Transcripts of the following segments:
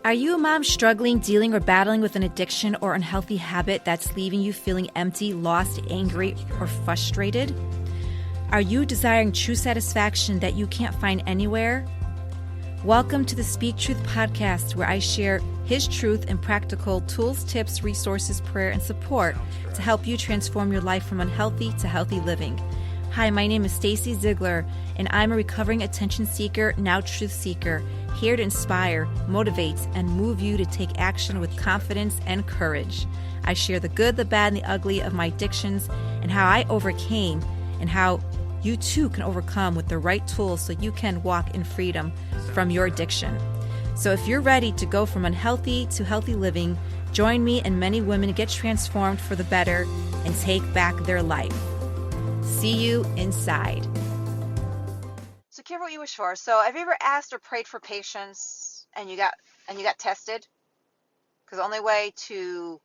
Are you a mom struggling, dealing, or battling with an addiction or unhealthy habit that's leaving you feeling empty, lost, angry, or frustrated? Are you desiring true satisfaction that you can't find anywhere? Welcome to the Speak Truth podcast, where I share His truth and practical tools, tips, resources, prayer, and support to help you transform your life from unhealthy to healthy living. Hi, my name is Stacey Ziegler, and I'm a recovering attention seeker, now truth seeker, here to inspire, motivate, and move you to take action with confidence and courage. I share the good, the bad, and the ugly of my addictions and how I overcame and how you too can overcome with the right tools so you can walk in freedom from your addiction. So if you're ready to go from unhealthy to healthy living, join me and many women get transformed for the better and take back their life. See you inside. So careful what you wish for. So have you ever asked or prayed for patience and you got tested? Because the only way to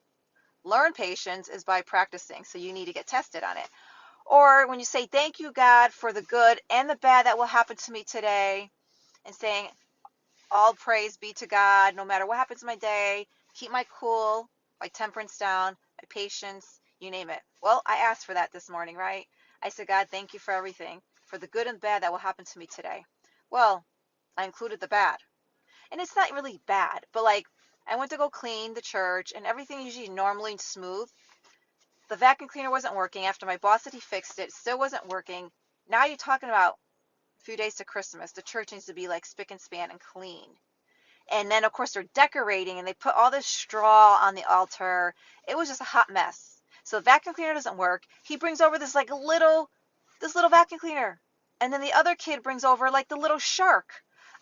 learn patience is by practicing. So you need to get tested on it. Or when you say, thank you, God, for the good and the bad that will happen to me today, and saying, all praise be to God, no matter what happens in my day, keep my cool, my temperance down, my patience, you name it. Well, I asked for that this morning, right? I said, God, thank you for everything, for the good and bad that will happen to me today. Well, I included the bad. And it's not really bad, but like I went to go clean the church and everything usually normally smooth. The vacuum cleaner wasn't working. After my boss said he fixed it, it still wasn't working. Now you're talking about a few days to Christmas. The church needs to be like spick and span and clean. And then, of course, they're decorating and they put all this straw on the altar. It was just a hot mess. So the vacuum cleaner doesn't work. He brings over this little vacuum cleaner. And then the other kid brings over like the little shark.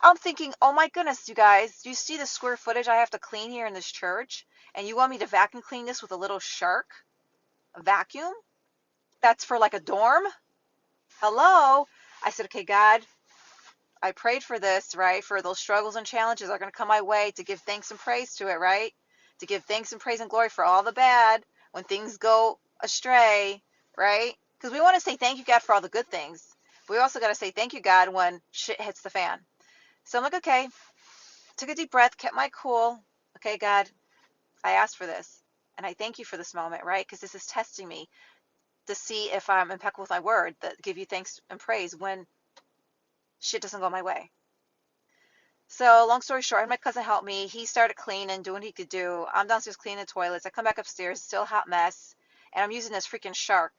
I'm thinking, oh my goodness, you guys, do you see the square footage I have to clean here in this church? And you want me to vacuum clean this with a little shark? A vacuum? That's for like a dorm? Hello? I said, okay, God, I prayed for this, right? For those struggles and challenges that are going to come my way, to give thanks and praise to it, right? To give thanks and praise and glory for all the bad when things go astray, right? Because we want to say thank you, God, for all the good things. But we also got to say thank you, God, when shit hits the fan. So I'm like, okay, took a deep breath, kept my cool. Okay, God, I asked for this. And I thank you for this moment, right? Because this is testing me to see if I'm impeccable with my word, that give you thanks and praise when shit doesn't go my way. So long story short, I had my cousin help me. He started cleaning, doing what he could do. I'm downstairs cleaning the toilets. I come back upstairs, still a hot mess. And I'm using this freaking shark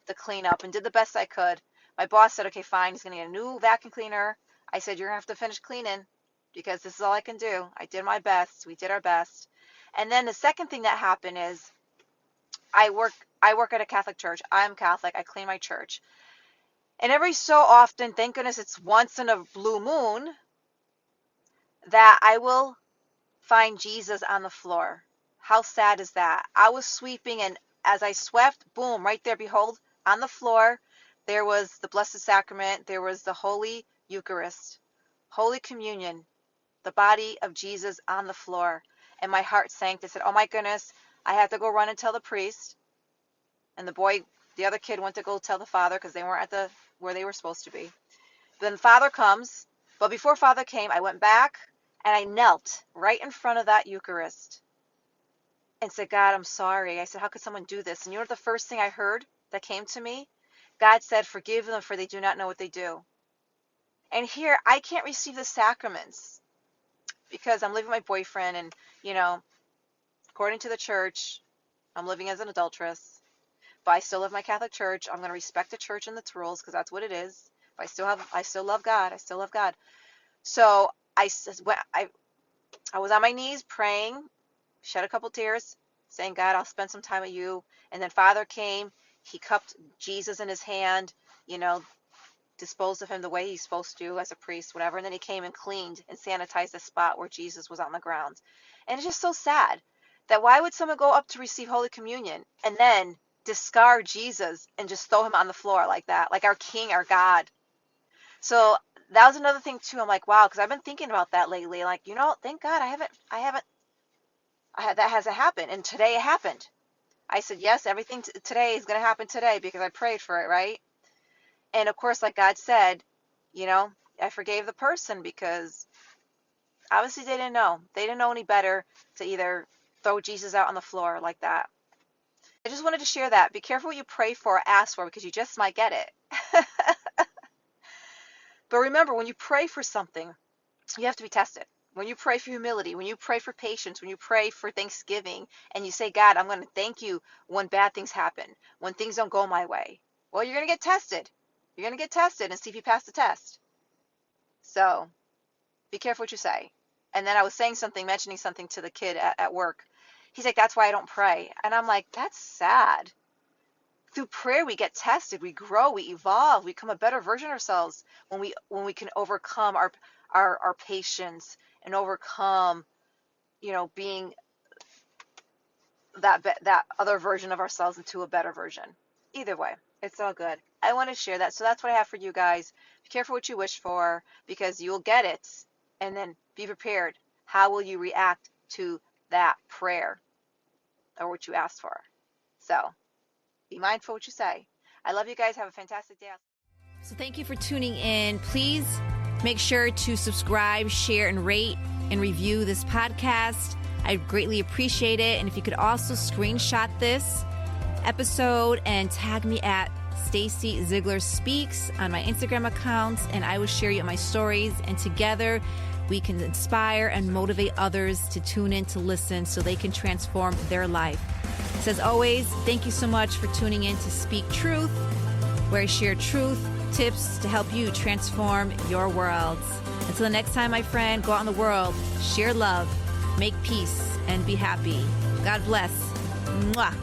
to clean up and did the best I could. My boss said, okay, fine. He's going to get a new vacuum cleaner. I said, you're going to have to finish cleaning because this is all I can do. I did my best. We did our best. And then the second thing that happened is I work at a Catholic church. I'm Catholic. I clean my church. And every so often, thank goodness it's once in a blue moon, that I will find Jesus on the floor. How sad is that? I was sweeping, and as I swept, boom, right there, behold, on the floor, there was the Blessed Sacrament. There was the Holy Eucharist, Holy Communion, the body of Jesus on the floor. And my heart sank. I said, oh my goodness, I have to go run and tell the priest. And the other kid went to go tell the father because they weren't at where they were supposed to be. Then Father comes, but before Father came, I went back and I knelt right in front of that Eucharist and said, God, I'm sorry. I said, how could someone do this? And you know what the first thing I heard that came to me? God said, forgive them, for they do not know what they do. And here, I can't receive the sacraments because I'm living with my boyfriend, and, according to the church, I'm living as an adulteress. But I still live my Catholic church. I'm going to respect the church and its rules because that's what it is. But I still love God. I still love God. So I was on my knees praying, shed a couple tears, saying, God, I'll spend some time with you. And then Father came. He cupped Jesus in his hand, disposed of him the way he's supposed to as a priest, whatever. And then he came and cleaned and sanitized the spot where Jesus was on the ground. And it's just so sad that why would someone go up to receive Holy Communion and then discard Jesus and just throw him on the floor like that, like our King, our God? So that was another thing too. I'm like, wow, because I've been thinking about that lately. Like, thank God that hasn't happened. And today it happened. I said, yes, everything today is going to happen today because I prayed for it, right? And of course, like God said, I forgave the person because Obviously, they didn't know. They didn't know any better to either throw Jesus out on the floor like that. I just wanted to share that. Be careful what you pray for or ask for, because you just might get it. But remember, when you pray for something, you have to be tested. When you pray for humility, when you pray for patience, when you pray for thanksgiving, and you say, God, I'm going to thank you when bad things happen, when things don't go my way. Well, you're going to get tested. You're going to get tested and see if you pass the test. So be careful what you say. And then I was mentioning something to the kid at work. He's like, that's why I don't pray. And I'm like, that's sad. Through prayer, we get tested, we grow, we evolve, we become a better version of ourselves when we can overcome our patience and overcome, being that other version of ourselves into a better version. Either way, it's all good. I want to share that. So that's what I have for you guys. Be careful what you wish for, because you'll get it. And then be prepared. How will you react to that prayer or what you asked for? So be mindful what you say. I love you guys. Have a fantastic day. So thank you for tuning in. Please make sure to subscribe, share, and rate and review this podcast. I greatly appreciate it. And if you could also screenshot this episode and tag me at Stacey Ziegler Speaks on my Instagram accounts, and I will share you my stories. And together we can inspire and motivate others to tune in to listen so they can transform their life. So as always, thank you so much for tuning in to Speak Truth, where I share truth, tips to help you transform your worlds. Until the next time, my friend, go out in the world, share love, make peace, and be happy. God bless. Mwah.